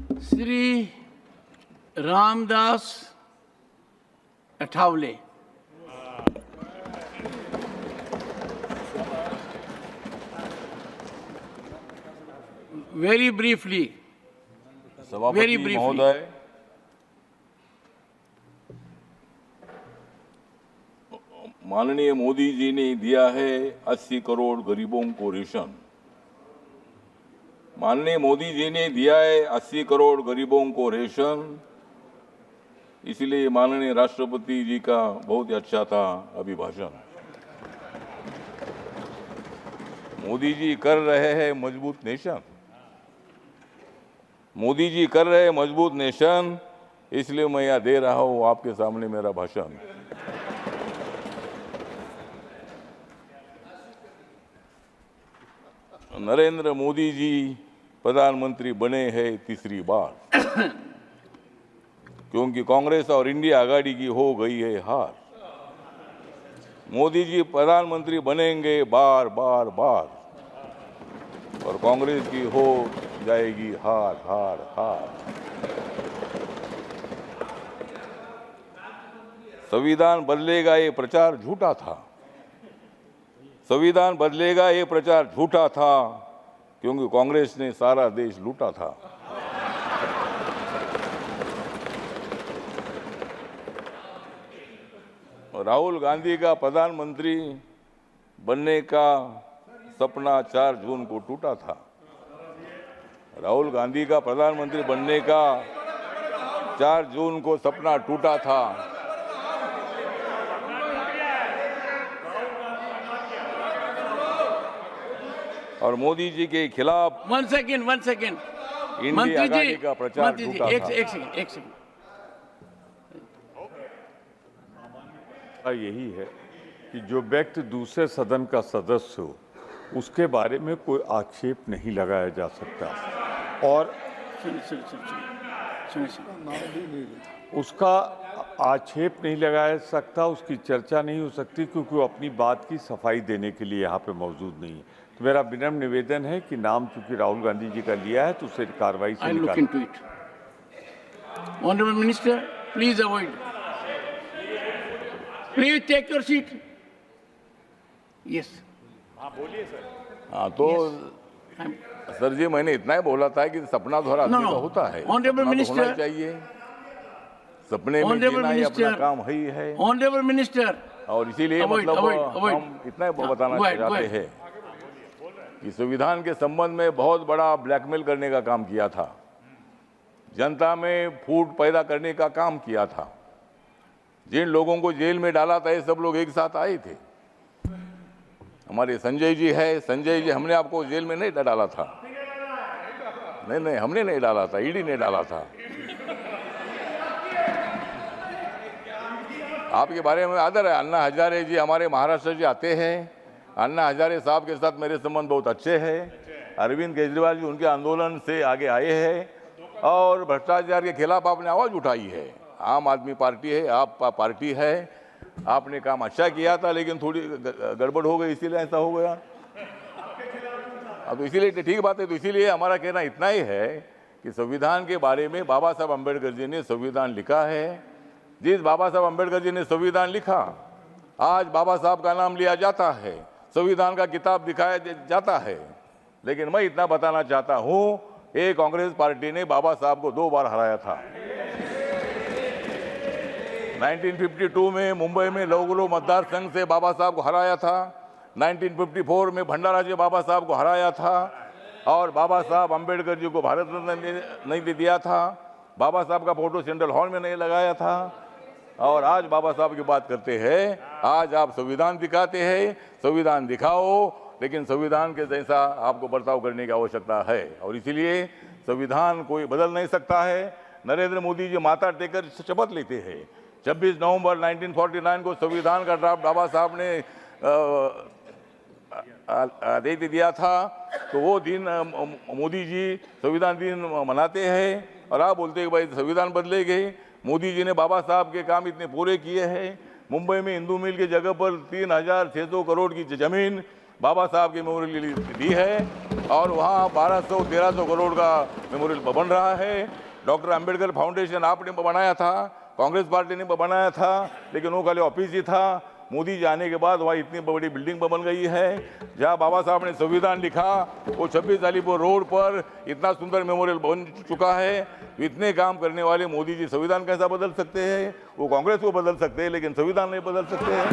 Shri Ramdas Athawale. Very briefly. सभापति महोदय, माननीय मोदी जी ने दिया है 80 करोड़ गरीबों को रेशन। माननीय मोदी जी ने दिया है 80 करोड़ गरीबों को रेशन, इसलिए माननीय राष्ट्रपति जी का बहुत ही अच्छा था अभिभाषण। मोदी जी कर रहे हैं मजबूत नेशन, मोदी जी कर रहे हैं मजबूत नेशन, इसलिए मैं यहाँ दे रहा हूँ आपके सामने मेरा भाषण। नरेंद्र मोदी जी प्रधानमंत्री बने हैं तीसरी बार, क्योंकि कांग्रेस और इंडिया आघाड़ी की हो गई है हार। मोदी जी प्रधानमंत्री बनेंगे बार बार बार, और कांग्रेस की हो जाएगी हार हार हार। संविधान बदलेगा ये प्रचार झूठा था, संविधान बदलेगा ये प्रचार झूठा था, क्योंकि कांग्रेस ने सारा देश लूटा था। राहुल गांधी का प्रधानमंत्री बनने का सपना 4 जून को टूटा था। राहुल गांधी का प्रधानमंत्री बनने का 4 जून को सपना टूटा था। और मोदी जी के खिलाफ वन सेकेंड इंडिया आघाड़ी का प्रचार झूठा था। एक सेकेंड। यही है कि जो व्यक्ति दूसरे सदन का सदस्य हो उसके बारे में कोई आक्षेप नहीं लगाया जा सकता, और उसका आक्षेप नहीं लगाया सकता, उसकी चर्चा नहीं हो सकती, क्योंकि वो अपनी बात की सफाई देने के लिए यहाँ पे मौजूद नहीं है। तो मेरा विनम्र निवेदन है कि नाम चूंकि राहुल गांधी जी का लिया है तो उसे कार्रवाई से निकालें। Honourable minister, please avoid, please take your seat. Yes, हाँ बोलिए सर। हाँ तो सर जी, मैंने इतना ही बोला था कि सपना थोड़ा आदमी का होता है, ऑनरेबल मिनिस्टर चाहिए, सपने में जीना ही अपना काम ही है। ऑनरेबल मिनिस्टर, और इसीलिए मतलब हम इतना ही बताना चाहते हैं कि संविधान के संबंध में बहुत बड़ा ब्लैकमेल करने का काम किया था, जनता में फूट पैदा करने का काम किया था। जिन लोगों को जेल में डाला था ये सब लोग एक साथ आए थे। हमारे संजय जी है, संजय जी, हमने आपको जेल में नहीं डाला था, नहीं हमने नहीं डाला था, ईडी ने डाला था। आपके बारे में आदर है। अन्ना हजारे जी हमारे महाराष्ट्र से आते हैं, अन्ना हजारे साहब के साथ मेरे संबंध बहुत अच्छे हैं। अरविंद केजरीवाल जी उनके आंदोलन से आगे आए हैं और भ्रष्टाचार के खिलाफ आपने आवाज उठाई है। आम आदमी पार्टी है, आप पार्टी है, आपने काम अच्छा किया था, लेकिन थोड़ी गड़बड़ हो गई, इसीलिए ऐसा हो गया। अब तो इसीलिए ठीक बात है। तो इसीलिए हमारा कहना इतना ही है कि संविधान के बारे में बाबा साहब अम्बेडकर जी ने संविधान लिखा है। जिस बाबा साहब अम्बेडकर जी ने संविधान लिखा, आज बाबा साहब का नाम लिया जाता है, संविधान का किताब दिखाया जाता है। लेकिन मैं इतना बताना चाहता हूं, एक कांग्रेस पार्टी ने बाबा साहब को 2 बार हराया था। 1952 में मुंबई में लौगलो मतदार संघ से बाबा साहब को हराया था। 1954 में भंडारा जी बाबा साहब को हराया था, और बाबा साहब अम्बेडकर जी को भारत रत्न नहीं दिया था। बाबा साहब का फोटो सेंट्रल हॉल में नहीं लगाया था। और आज बाबा साहब की बात करते हैं, आज आप संविधान दिखाते हैं, संविधान दिखाओ, लेकिन संविधान के जैसा आपको बर्ताव करने की आवश्यकता है। और इसीलिए संविधान कोई बदल नहीं सकता है। नरेंद्र मोदी जी माथा टेकर शपथ लेते हैं। 26 नवंबर 1949 को संविधान का ड्राफ्ट बाबा साहब ने दे दिया था, तो वो दिन मोदी जी संविधान दिन मनाते हैं, और आप बोलते हैं कि भाई संविधान बदलेंगे। मोदी जी ने बाबा साहब के काम इतने पूरे किए हैं। मुंबई में हिंदू मिल की जगह पर 3600 करोड़ की जमीन बाबा साहब के मेमोरियल दी है। और वहाँ 1200-1300 करोड़ का मेमोरियल बन रहा है। डॉक्टर अंबेडकर फाउंडेशन आपने बनाया था, कांग्रेस पार्टी ने बनाया था, लेकिन वो खाली ऑफिस ही था। मोदी जी आने के बाद वहाँ इतनी बड़ी बिल्डिंग बन गई है। जहाँ बाबा साहब ने संविधान लिखा वो 26 अलीपुर रोड पर इतना सुंदर मेमोरियल बन चुका है। इतने काम करने वाले मोदी जी संविधान कैसा बदल सकते हैं? वो कांग्रेस को बदल सकते हैं लेकिन संविधान नहीं बदल सकते हैं।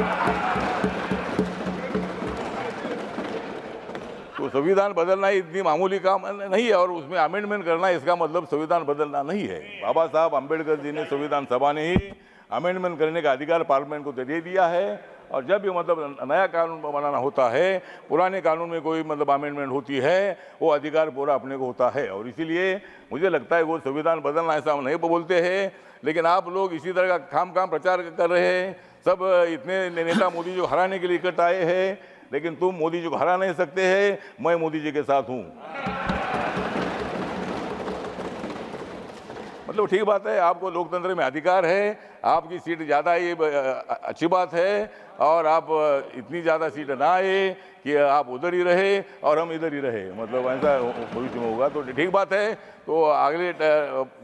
तो संविधान बदलना इतनी मामूली काम नहीं है और उसमें अमेंडमेंट करना इसका मतलब संविधान बदलना नहीं है। बाबा साहब अंबेडकर जी ने संविधान सभा ने ही अमेंडमेंट करने का अधिकार पार्लियामेंट को दे दिया है। और जब भी मतलब नया कानून बनाना होता है, पुराने कानून में कोई मतलब अमेंडमेंट होती है, वो अधिकार पूरा अपने को होता है। और इसीलिए मुझे लगता है वो संविधान बदलना ऐसा हम नहीं बोलते हैं, लेकिन आप लोग इसी तरह का खाम प्रचार कर रहे हैं। सब इतने नेता मोदी जी को हराने के लिए इकट्ठे आए हैं, लेकिन तुम मोदी जी को हरा नहीं सकते हैं। मैं मोदी जी के साथ हूँ। मतलब ठीक बात है, आपको लोकतंत्र में अधिकार है, आपकी सीट ज़्यादा ये अच्छी बात है। और आप इतनी ज़्यादा सीट ना आए कि आप उधर ही रहे और हम इधर ही रहे, मतलब ऐसा भविष्य में होगा तो ठीक बात है। तो अगले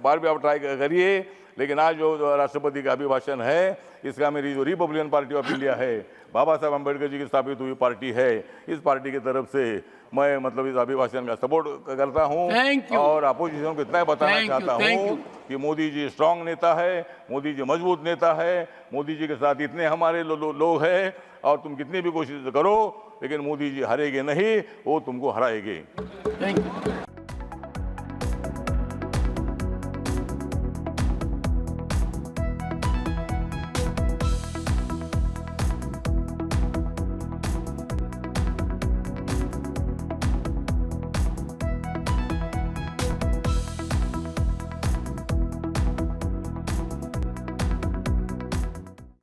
बार भी आप ट्राई करिए। लेकिन आज जो राष्ट्रपति का अभिभाषण है, इसका मेरी जो रिपब्लिकन पार्टी ऑफ इंडिया है, बाबा साहब अम्बेडकर जी की स्थापित हुई पार्टी है, इस पार्टी की तरफ से मैं मतलब इस अभिभाषण का सपोर्ट करता हूं। और अपोजिशन को इतना ही बताना चाहता हूं कि मोदी जी स्ट्रांग नेता है, मोदी जी मजबूत नेता है, मोदी जी के साथ इतने हमारे लोग हैं और तुम कितनी भी कोशिश करो लेकिन मोदी जी हारेंगे नहीं, वो तुमको हराएंगे। Thank you.